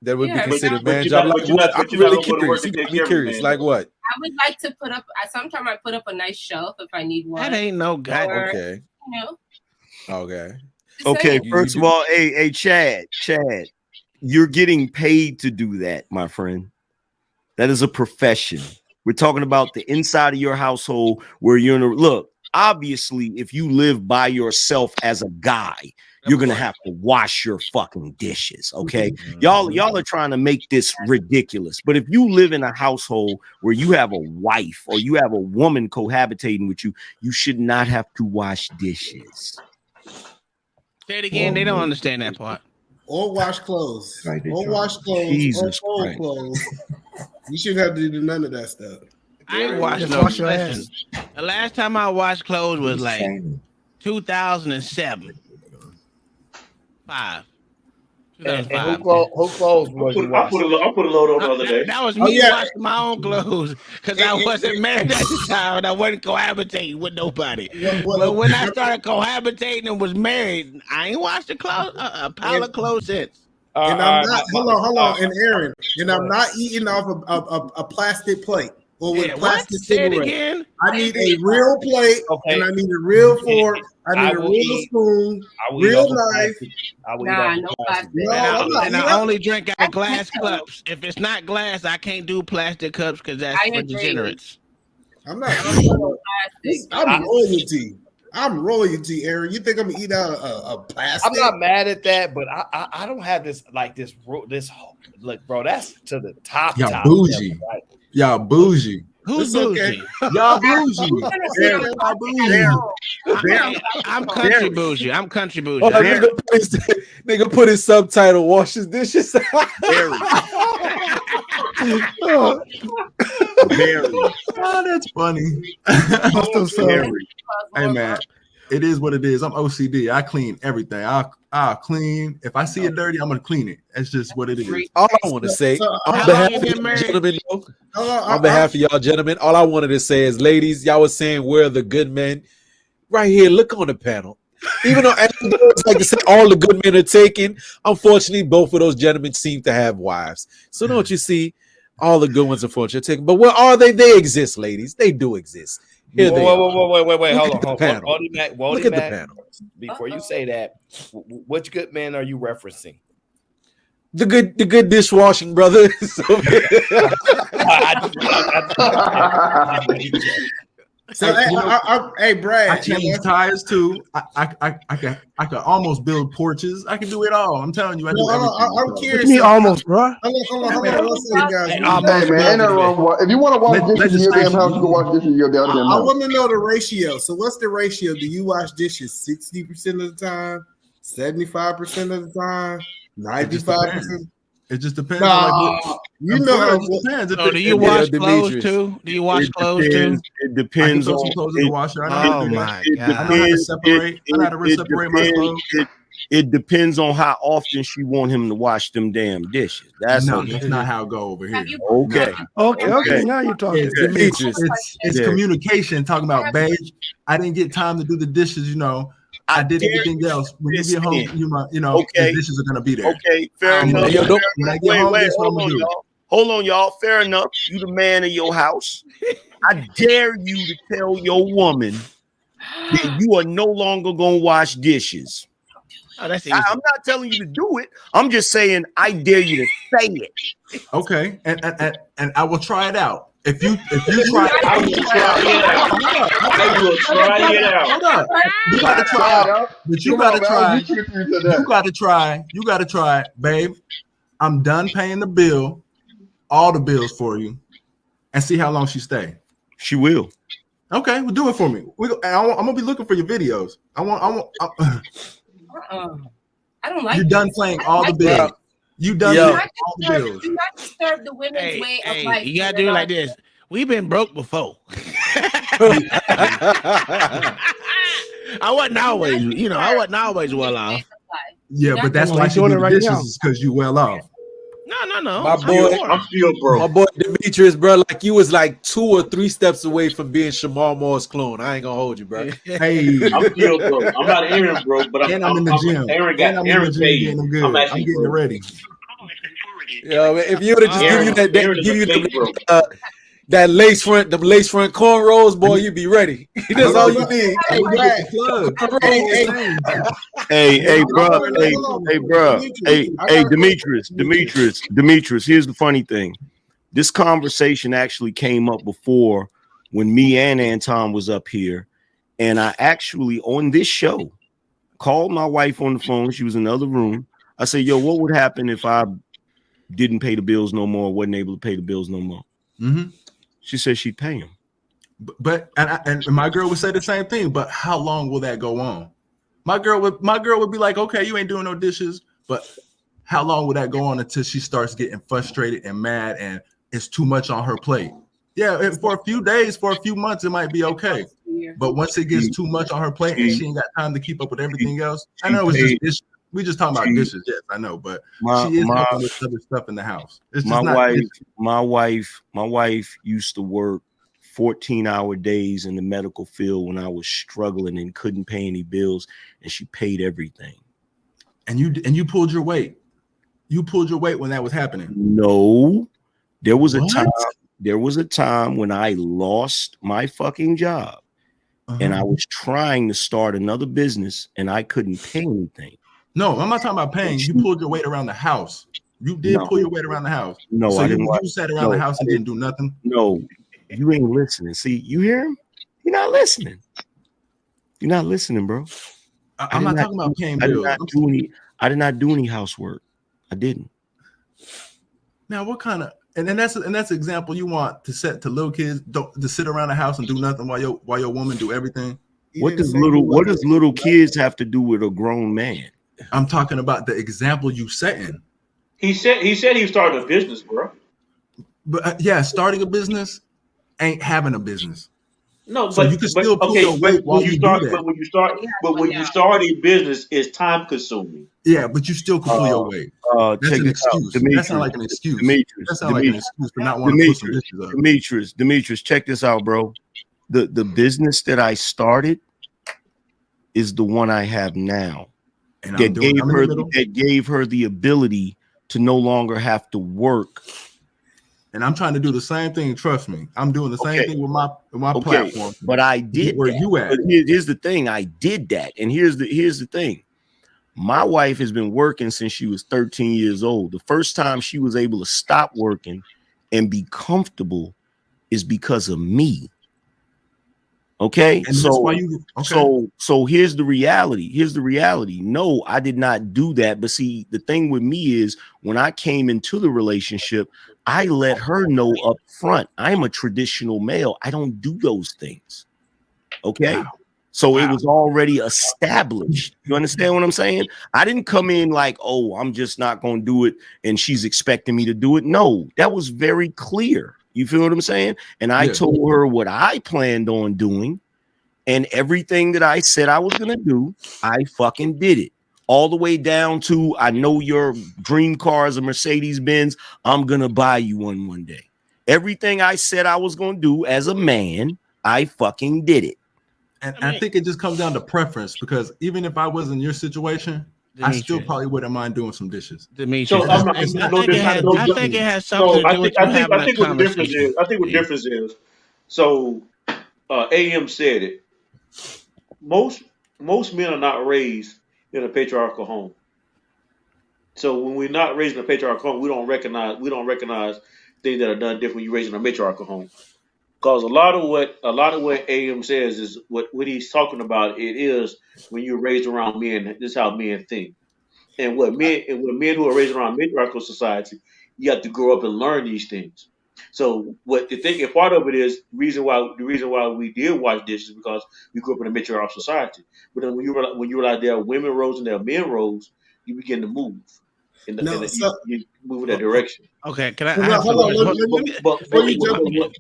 that would be considered man job. Like what? I'm really curious. You got me curious. Like what? I would like to put up. Sometimes I put up a nice shelf if I need one. That ain't no god. Okay. Okay. Okay. First of all, hey, Chad, you're getting paid to do that, my friend. That is a profession. We're talking about the inside of your household where you're in a look. Obviously, if you live by yourself as a guy, you're gonna have to wash your fucking dishes. Okay, y'all are trying to make this ridiculous. But if you live in a household where you have a wife or you have a woman cohabitating with you, you should not have to wash dishes. Say it again. They don't understand that part. Or wash clothes. Or wash clothes. Jesus or fold clothes. You shouldn't have to do none of that stuff. I ain't washed no clothes. The last time I washed clothes was like 2007. 2005. Who clothes was you washing? I put a load on the other day. That was me washing my own clothes because I wasn't married at the time and I wasn't cohabitating with nobody. But when I started cohabitating and was married, I ain't washed a pile of clothes since. And I'm not. Hold on, and Aaron, and I'm not eating off a plastic plate or with plastic silverware. I need a real plate, and I need a real fork. I need a real spoon, real knife. No plastic. And I only drink out of glass cups. If it's not glass, I can't do plastic cups because that's for degenerates. I'm not. I'm royalty. I'm royalty, Aaron. You think I'm gonna eat out a plastic? I'm not mad at that, but I don't have this look, bro. That's to the top. Y'all bougie. Right? Y'all bougie. Who's bougie? Y'all bougie. I'm country bougie. I'm country bougie. Oh, nigga put his subtitle, wash his dishes. Oh, that's funny. Hey man, it is what it is. I'm OCD. I clean everything. I'll clean. If I see it dirty, I'm gonna clean it. That's just what it is. All I want to say on behalf of y'all gentlemen, on behalf of y'all gentlemen, all I wanted to say is, ladies, y'all was saying where are the good men? Right here, look on the panel. Even though it's like to say all the good men are taken, unfortunately, both of those gentlemen seem to have wives. So don't you see? All the good ones, unfortunately, are taken. But where are they? They exist, ladies. They do exist. Here they are. Wait. Hold on. Look at the panel. Before you say that, which good man are you referencing? The good dishwashing brothers. So, hey, Brad. I change tires too. I can almost build porches. I can do it all. I'm telling you. I do everything. I'm curious. Me almost, bro. Hold on. Guys. Hey man, ain't nothing wrong. If you want to wash dishes in your damn house, you can wash dishes in your damn house. I want to know the ratio. So, what's the ratio? Do you wash dishes 60% of the time, 75% of the time, 95%? It just depends. You know how it depends. So do you wash clothes too? Do you wash clothes too? It depends on. Oh my god! I know how to separate. I know how to separate my clothes. It depends on how often she want him to wash them damn dishes. That's not how it go over here. Okay. Now you're talking. It's communication. Talking about, babe, I didn't get time to do the dishes. You know. I did everything else. When you get home, the dishes are gonna be there. Okay, fair enough. Hold on, y'all. Fair enough. You the man of your house. I dare you to tell your woman that you are no longer gonna wash dishes. Oh, that's easy. I'm not telling you to do it. I'm just saying I dare you to say it. Okay, and I will try it out. If you try, I will try it out. I will try it out. Hold up. You gotta try, but you gotta try. You gotta try, babe. I'm done paying the bill, all the bills for you, and see how long she stay. She will. Okay, well, do it for me. I'm gonna be looking for your videos. I don't like. You're done playing all the bills. You done playing all the bills. Do not disturb the women's way of life. You gotta do it like this. We've been broke before. I wasn't always, I wasn't always well off. Yeah, but that's why she doing the dishes is because you well off. No. My boy, I'm still broke. My boy Demetrius, bro, like you was like 2 or 3 steps away from being Shamar Moore's clone. I ain't gonna hold you, bro. Hey, I'm still broke. I'm not Aaron broke, but I'm in the gym. Aaron got Aaron paid. Getting good. I'm getting ready. Yeah, if you would have just give you that lace front, them lace front cornrows, boy, you be ready. That's all you need. Hey, bro. Hey, Demetrius. Here's the funny thing. This conversation actually came up before when me and Anton was up here, and I actually on this show called my wife on the phone. She was in the other room. I said, "Yo, what would happen if I didn't pay the bills no more, wasn't able to pay the bills no more?" Mm-hmm. She said she'd pay him. But my girl would say the same thing. But how long will that go on? My girl would be like, okay, you ain't doing no dishes. But how long will that go on until she starts getting frustrated and mad and it's too much on her plate? Yeah, for a few days, for a few months, it might be okay. But once it gets too much on her plate and she ain't got time to keep up with everything else, I know it's just dishes. We just talking about dishes, yes, I know, but she is helping with other stuff in the house. It's just my wife used to work 14-hour days in the medical field when I was struggling and couldn't pay any bills, and she paid everything. And you pulled your weight. You pulled your weight when that was happening. No, there was a time. There was a time when I lost my fucking job, and I was trying to start another business, and I couldn't pay anything. No, I'm not talking about paying. You pulled your weight around the house. You did pull your weight around the house. No, so I didn't. You sat around the house and didn't do nothing. No, you ain't listening. See, you hear him? You're not listening. You're not listening, bro. I'm not talking about paying bills. I did not do any housework. I didn't. Now, what kind of and that's an example you want to set to little kids to sit around the house and do nothing while your woman do everything? What does little kids have to do with a grown man? I'm talking about the example you setting. He said he started a business, bro. But starting a business ain't having a business. No, so you can still pull your weight while you do that. But when you start a business, it's time consuming. Yeah, but you still can pull your weight. That's an excuse. That sounds like an excuse. That sounds like an excuse for not wanting to put some dishes up. Demetrius, check this out, bro. The business that I started is the one I have now. And that gave her the ability to no longer have to work. And I'm trying to do the same thing. Trust me, I'm doing the same thing with my platform. But I did where you at. But here's the thing: I did that, and here's the thing. My wife has been working since she was 13 years old. The first time she was able to stop working and be comfortable is because of me. Okay, and so here's the reality. No, I did not do that. But see, the thing with me is when I came into the relationship, I let her know up front, I'm a traditional male. I don't do those things. Okay. Wow. So it was already established. You understand what I'm saying? I didn't come in like, oh, I'm just not going to do it. And she's expecting me to do it. No, that was very clear. You feel what I'm saying? And I told her what I planned on doing, and everything that I said I was going to do, I fucking did it. All the way down to, I know your dream car is a Mercedes-Benz. I'm going to buy you one day. Everything I said I was going to do as a man, I fucking did it. And I think it just comes down to preference, because even if I was in your situation, Demetrius, I still probably wouldn't mind doing some dishes. Demetrius, so I think it has something to do with having a conversation. I think what the difference is, so AM said it. Most men are not raised in a patriarchal home. So when we're not raised in a patriarchal home, we don't recognize things that are done different when you're raising a matriarchal home. Because a lot of what AM says is what he's talking about. It is when you're raised around men. This is how men think. And what men who are raised around matriarchal society, you have to grow up and learn these things. So what the thing, and part of it is the reason why we did wash dishes because we grew up in a matriarchal society. But then when you realize there are women roles and there are men roles, you begin to move you move in that direction. Okay, can I?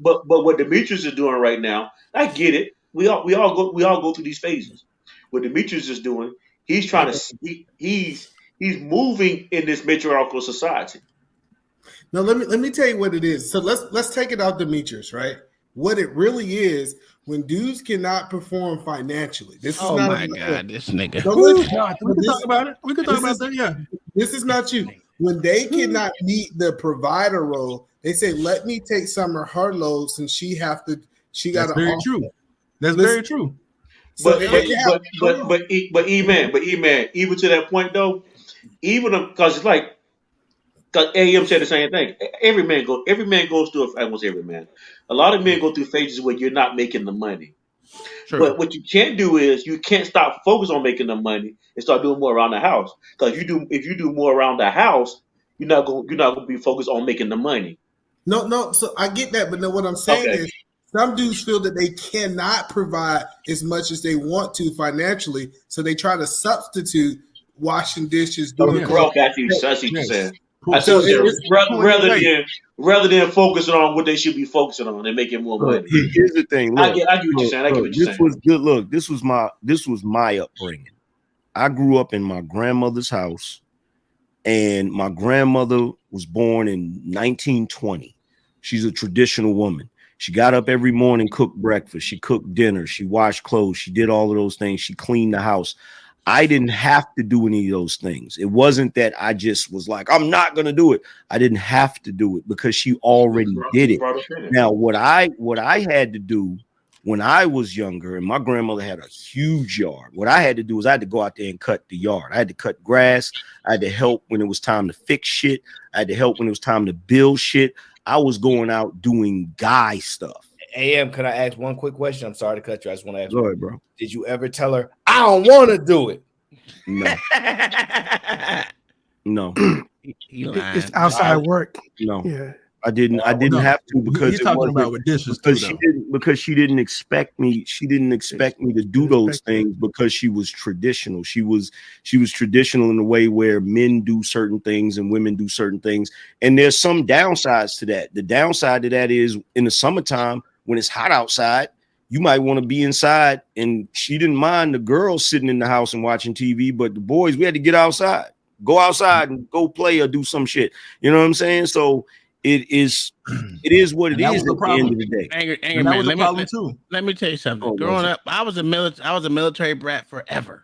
But what Demetrius is doing right now, I get it. We all go through these phases. What Demetrius is doing, he's trying to he's moving in this matriarchal society. Now let me tell you what it is. So let's take it out Demetrius, right? What it really is when dudes cannot perform financially. This is not my God, this nigga. We can talk about it. We can talk about that. Yeah, this is not you. When they cannot meet the provider role, they say, "Let me take some of her load since she got to." That's very true. That's very true. But E-Man, even to that point though, even because it's like, because AM said the same thing. Every man goes through. I won't say every man. A lot of men go through phases where you're not making the money. True. But what you can't do is you can't stop focus on making the money and start doing more around the house. Because if you do more around the house, you're not going to be focused on making the money. No. So I get that, but no, what I'm saying is some dudes feel that they cannot provide as much as they want to financially, so they try to substitute washing dishes, doing rather than focusing on what they should be focusing on and making more money. Here's the thing. Look, I get what you're saying. I get what you're saying. Was good. Look, this was my upbringing. I grew up in my grandmother's house, and my grandmother was born in 1920. She's a traditional woman. She got up every morning, cooked breakfast. She cooked dinner. She washed clothes. She did all of those things. She cleaned the house. I didn't have to do any of those things. It wasn't that I just was like, I'm not going to do it. I didn't have to do it because she already did it. Now, what I had to do when I was younger, and my grandmother had a huge yard, what I had to do was I had to go out there and cut the yard. I had to cut grass. I had to help when it was time to fix shit. I had to help when it was time to build shit. I was going out doing guy stuff. AM, can I ask one quick question? I'm sorry to cut you. I just want to ask. Go ahead, bro. Did you ever tell her, I don't want to do it? No. No. It's outside work. No. Yeah. I didn't have to because you're talking about with dishes because she didn't expect me. She didn't expect me to do those things because she was traditional. She was traditional in a way where men do certain things and women do certain things. And there's some downsides to that. The downside to that is in the summertime when it's hot outside, you might want to be inside. And she didn't mind the girls sitting in the house and watching TV, but the boys, we had to get outside, go outside and go play or do some shit. You know what I'm saying? So it is what it is at the end of the day. Angryman, let me tell you something. Growing up, I was a military brat forever.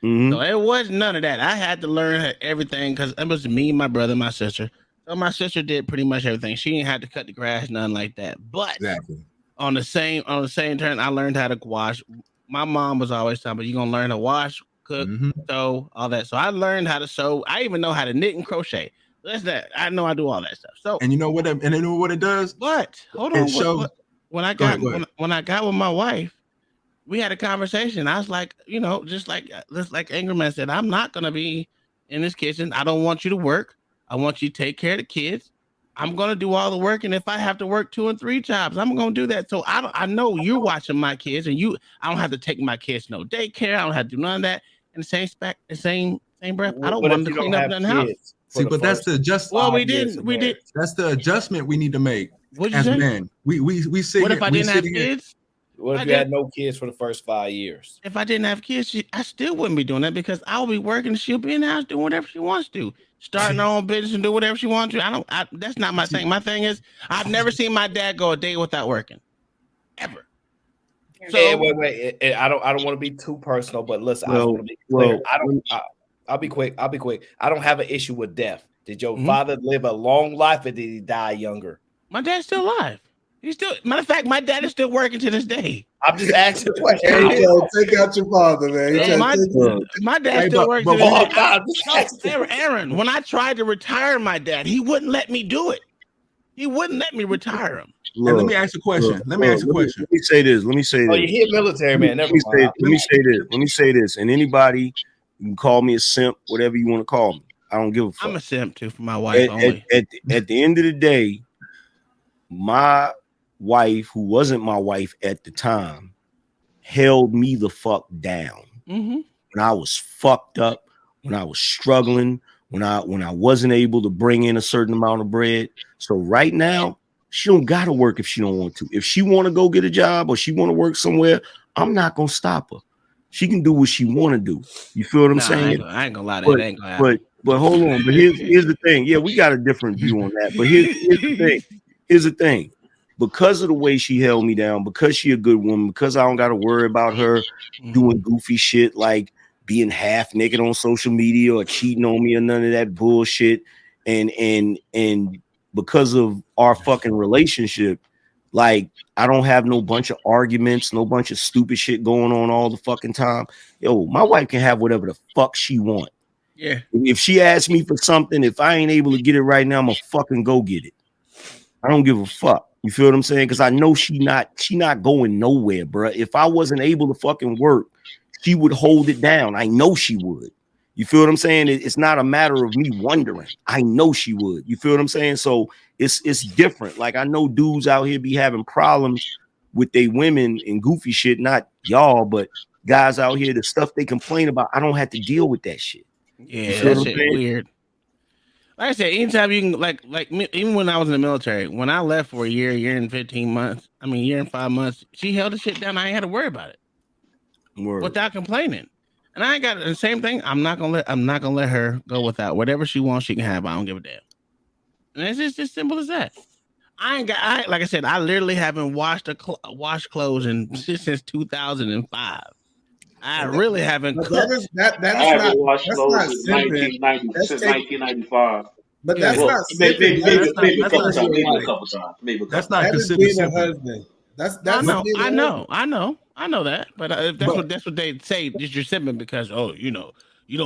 Mm-hmm. So it was none of that. I had to learn everything because it was me, my brother, my sister. So my sister did pretty much everything. She didn't have to cut the grass, nothing like that. But on the same turn, I learned how to wash. My mom was always telling me, "You're gonna learn to wash, cook, sew, all that." So I learned how to sew. I even know how to knit and crochet. That's that. I know I do all that stuff. So and you know what? And you know what it does? What? Hold on. When I got with my wife, we had a conversation. I was like, just like Angryman said, I'm not gonna be in this kitchen. I don't want you to work. I want you to take care of the kids. I'm gonna do all the work, and if I have to work 2 and 3 jobs, I'm gonna do that. So I know you're watching my kids, and I don't have to take my kids no daycare. I don't have to do none of that. In the same breath, I don't want them to clean up the house. See, but that's the adjustment. Well, we did. That's the adjustment we need to make as men. We say. What if I didn't have kids? What if you had no kids for the first 5 years? If I didn't have kids, I still wouldn't be doing that because I'll be working and she'll be in the house doing whatever she wants to, starting her own business and do whatever she wants to. That's not my thing. My thing is, I've never seen my dad go a day without working, ever. So wait. I don't want to be too personal, but listen, I want to be clear. I'll be quick. I don't have an issue with death. Did your father live a long life or did he die younger? My dad's still alive. Matter of fact, my dad is still working to this day. I'm just asking a question. Take out your father, man. My dad still works to this day. Aaron, when I tried to retire my dad, he wouldn't let me do it. He wouldn't let me retire him. And let me ask a question. Let me say this. Let me say this. Oh, you hit military, man. Never mind. Let me say this. And anybody, you can call me a simp, whatever you want to call me. I don't give a fuck. I'm a simp too for my wife only. At the end of the day, my wife, who wasn't my wife at the time, held me the fuck down. Mm-hmm. When I was fucked up, when I was struggling, when I wasn't able to bring in a certain amount of bread. So right now, she don't gotta work if she don't want to. If she want to go get a job or she want to work somewhere, I'm not gonna stop her. She can do what she want to do. You feel what I'm saying? I ain't gonna lie to that. Ain't gonna happen. But hold on. But here's the thing. Yeah, we got a different view on that. But here's the thing. Here's the thing. Because of the way she held me down, because she a good woman, because I don't got to worry about her doing goofy shit like being half naked on social media or cheating on me or none of that bullshit, and because of our fucking relationship, like I don't have no bunch of arguments, no bunch of stupid shit going on all the fucking time. Yo, my wife can have whatever the fuck she want. Yeah. If she asks me for something, if I ain't able to get it right now, I'm gonna fucking go get it. I don't give a fuck. You feel what I'm saying? Because I know she not going nowhere, bro. If I wasn't able to fucking work, she would hold it down. I know she would. You feel what I'm saying? It's not a matter of me wondering. I know she would. You feel what I'm saying? So it's different. Like I know dudes out here be having problems with their women and goofy shit. Not y'all, but guys out here, the stuff they complain about. I don't have to deal with that shit. Yeah, that shit weird. Like I said, anytime you can, like me, even when I was in the military, when I left for a year and 15 months, year and 5 months, she held the shit down. I ain't had to worry about it without complaining. And I ain't got the same thing. I'm not gonna let her go without whatever she wants. She can have. I don't give a damn. And it's just as simple as that. Like I said, I literally haven't washed clothes since 2005. I really haven't. That I haven't washed clothes since 1995. But that's not maybe a couple times. That's not considered being a husband. I know that. But if that's what they say, that you're simping because you don't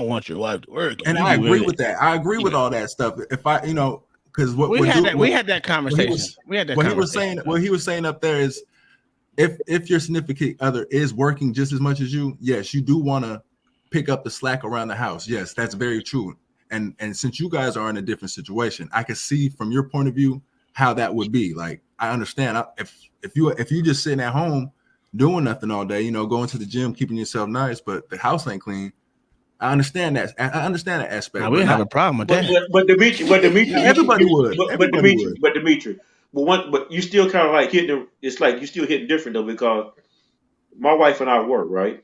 want your wife to work. And I agree with that. I agree with all that stuff. If I because what we had that conversation. What he was saying up there is, if your significant other is working just as much as you, yes, you do want to pick up the slack around the house. Yes, that's very true. And since you guys are in a different situation, I can see from your point of view how that would be. Like I understand if you just sitting at home doing nothing all day, going to the gym, keeping yourself nice, but the house ain't clean. I understand that. I understand that aspect. We have a problem with that. But Dimitri, everybody would. But Dimitri, but you still kind of like hitting. It's like you still hitting different though, because my wife and I work, right?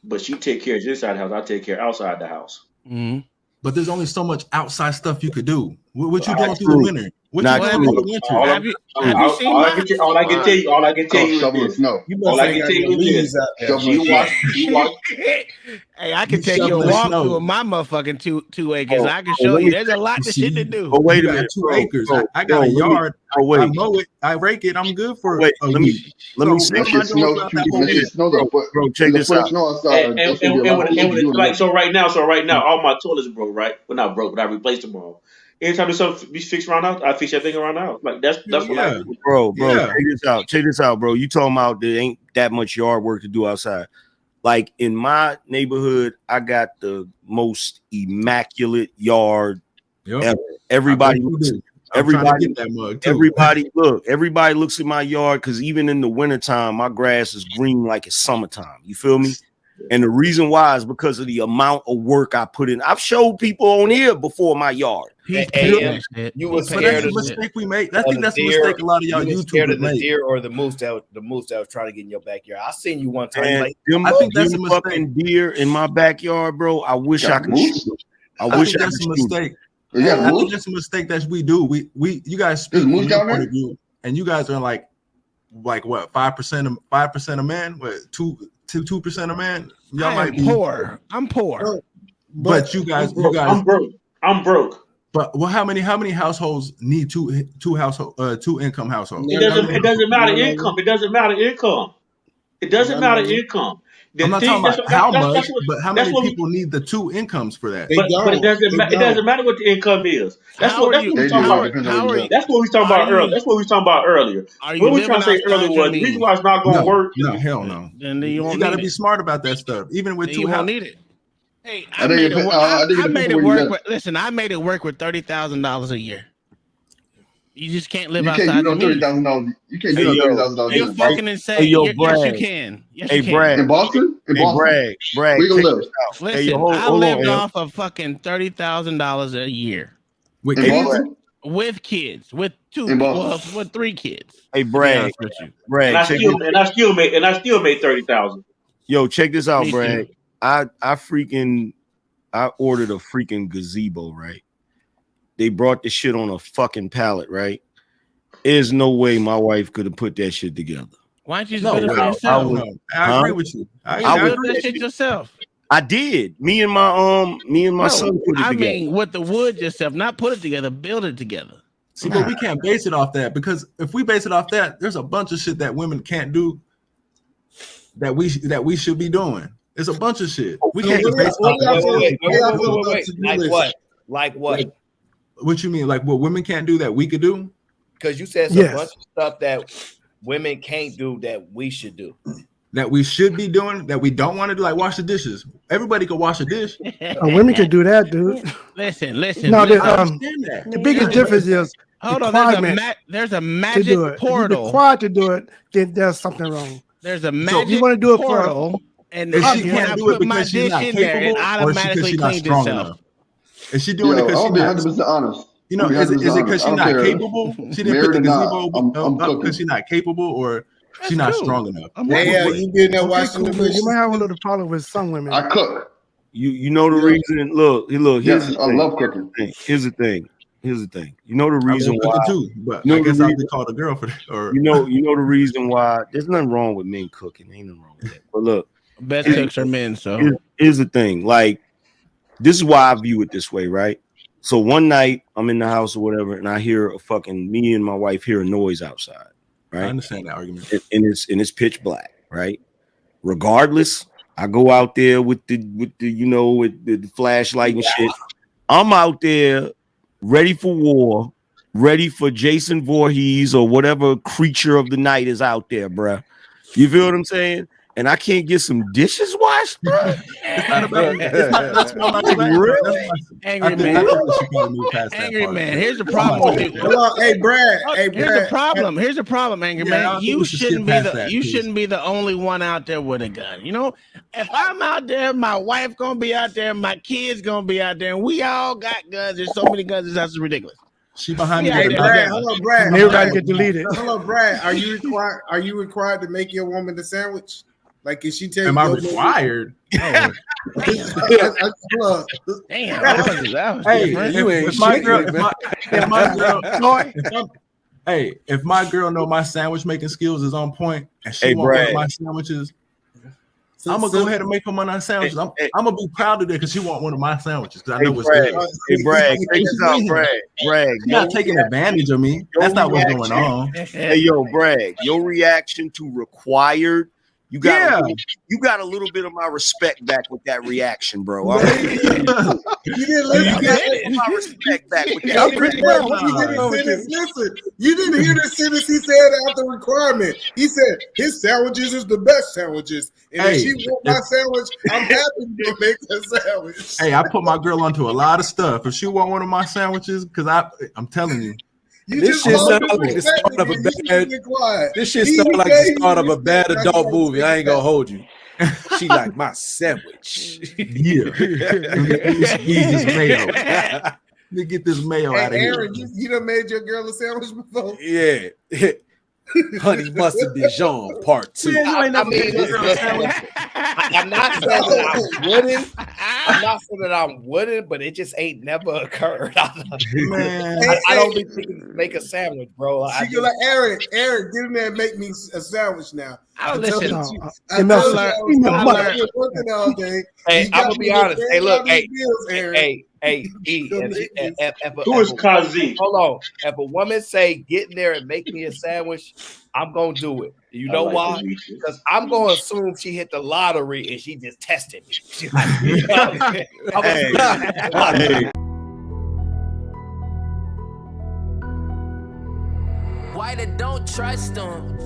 But she take care of the inside the house. I take care of outside the house. Mm-hmm. But there's only so much outside stuff you could do. What you doing through the winter? What you doing through the winter? Have you seen all I can tell you is this. All I can tell you is this. You watch. Hey, I can take you a walk through my motherfucking 2 acres. I can show you. There's a lot of shit to do. But wait a minute, 2 acres. I got a yard. I mow it. I rake it. I'm good for it. Let me see. Bro, check this out. So right now, all my toilets broke. Right? Well, not broke, but I replaced them all. Anytime there's something be fixed around the house, I fix that thing around the house. Like that's what I do. Bro. Check this out, bro. You talking about there ain't that much yard work to do outside. Like in my neighborhood, I got the most immaculate yard ever. Everybody looks at my yard because even in the wintertime, my grass is green like it's summertime. You feel me? And the reason why is because of the amount of work I put in. I've showed people on here before my yard. You were scared of the mistake we made. I think that's a mistake a lot of y'all YouTubers make. The deer or the moose that was trying to get in your backyard. I seen you one time. I think that's a fucking deer in my backyard, bro. I wish I could shoot them. I wish that's a mistake. I think that's a mistake that we do. You guys speak from your point of view, and you guys are like what 5% of men, what 2% of men. Y'all might be poor. I'm poor, but you guys, I'm broke. But how many households need two income households? It doesn't matter income. It doesn't matter income. I'm not talking about how much, but how many people need the two incomes for that? But it doesn't matter what the income is. That's what we're talking about. That's what we talking about earlier. That's what we talking about earlier. What we trying to say earlier was the reason why it's not going to work. No, hell no. Then you got to be smart about that stuff. Even with you two won't need it. Hey, I I made it work. you With, listen, I made it work with $30,000 a year. You just can't live You outside. can't do no $30,000. You can't do no $30,000. You're fucking insane. Yes, you can. Yes, you can. Brad. In Boston? In Boston? Brad. We gonna live. Listen, I lived off of fucking $30,000 a year. With kids? With kids, with with 3 kids. Hey, Brad. Brad, and I still made $30,000. Yo, check this out, Brad. I ordered a freaking gazebo, right? They brought the shit on a fucking pallet, right? There's no way my wife could have put that shit together. Why don't you just build it yourself? I agree with you. I would build that shit yourself. I did. Me and my son put it together. I mean, with the wood yourself, not put it together, build it together. See, but we can't base it off that, because if we base it off that, there's a bunch of shit that women can't do that we should be doing. It's a bunch of shit. We can't just base it off. Like what? What you mean? Like what women can't do that we could do? Because you said some bunch of stuff that women can't do that we should do. That we should be doing, that we don't want to do, like wash the dishes. Everybody could wash a dish. Women can do that, dude. Listen. No, the biggest difference is hold on. There's a magic portal. If you're required to do it, then there's something wrong. There's a magic you want to do it portal, and she can't do it because she's not capable, or because she's not strong enough. Is she doing it because she's not 100% honest? You know, is it because she's not capable? She didn't put the gazebo up because she's not capable, or she's not strong enough. You been there watching the movies. You might have a little problem with some women. I cook. You know the reason. Look. Yes, I love cooking. Here's the thing. You know the reason why. Too, but I guess I'll be called a girl for that. Or you know the reason why. There's nothing wrong with men cooking. Ain't nothing wrong with that. But look, best cooks are men. So here's the thing. Like, this is why I view it this way, right? So one night I'm in the house or whatever, and I hear me and my wife hear a noise outside. Right? I understand that argument. And it's pitch black, right? Regardless, I go out there with the flashlight and shit. I'm out there ready for war, ready for Jason Voorhees or whatever creature of the night is out there, bruh. You feel what I'm saying? And I can't get some dishes washed, bro. Angry man. Here's the problem with you. Hey, Brad. Here's the problem, Angry man. You shouldn't be the only one out there with a gun. You know, if I'm out there, my wife gonna be out there, my kids gonna be out there, and we all got guns. There's so many guns. It's ridiculous. She behind me. Brad, hello, Brad. Everybody get deleted. Hello, Brad. Are you required to make your woman the sandwich? Like, if she tells you, am I required? Damn. If my girl know my sandwich making skills is on point, and she want one of my sandwiches, I'm gonna go ahead and make her one of my sandwiches. I'm gonna be proud of that because she want one of my sandwiches because I know what's good. Hey, Brad, check this out, Brad. You're not taking advantage of me. That's not what's going on. Hey, yo, Brad, your reaction to required. You got a little bit of my respect back with that reaction, bro. You didn't let my respect back with that. Listen, you didn't hear the sentence he said after requirement. He said his sandwiches is the best sandwiches, and if she want my sandwich, I'm happy to make that sandwich. Hey, I put my girl onto a lot of stuff. If she want one of my sandwiches, because I'm telling you. This shit sounds like the start of a bad. This shit sounds like the start of a bad adult movie. I ain't gonna hold you. She like my sandwich. Yeah. Let me get this mayo out of here. Aaron, you done made your girl a sandwich before? Yeah. Honey Mustard Dijon Part 2. I'm not saying that I wouldn't, but it just ain't never occurred. I don't be thinking make a sandwich, bro. She go like, Aaron, get in there and make me a sandwich now. I listen. I'm working all day. Hey, I'm gonna be honest. Hey, look, who is Kazi? Hold on. If a woman say get in there and make me a sandwich, I'm gonna do it. You know why? Because I'm gonna assume she hit the lottery and she just tested me. She's like, you know what I'm saying? Hey. Why they don't trust them?